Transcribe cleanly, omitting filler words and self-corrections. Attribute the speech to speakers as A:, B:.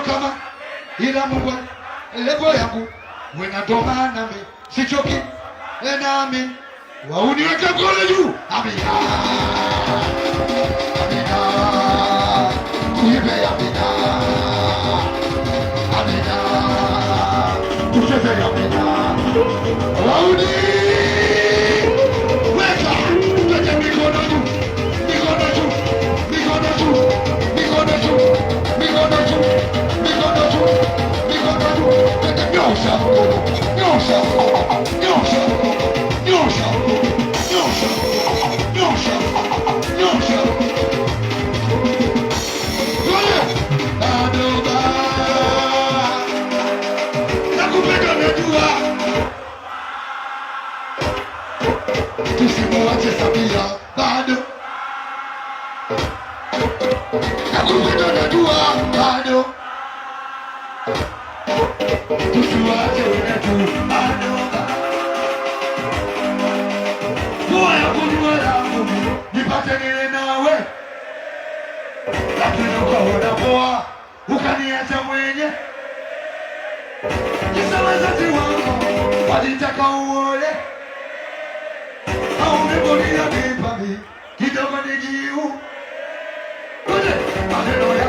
A: kama ila Mungu levo yangu wena doma nami sichoki nami wauniweke mkono juu. Amina, amina, tuibe amina, amina, tucheze amina, wauni weka tuweke mikono juu, mikono juu, mikono juu, mikono juu, mikono juu, mikono juu, mikono juu, nyosha, nyosha, nyosha, nyosha, nyosha, nyosha, nyosha. Adoba nakupenda najua, tusimuache Samia bado, nakupenda najua bado, tusimuache wetu bado. Moya kunua langu nipate nile nawe, lakini ukaona poa ukaniacha mwenye. Kisa wazazi wako walitaka uole, au umebonia mipami kidogo nijiu. Kuje maneno ya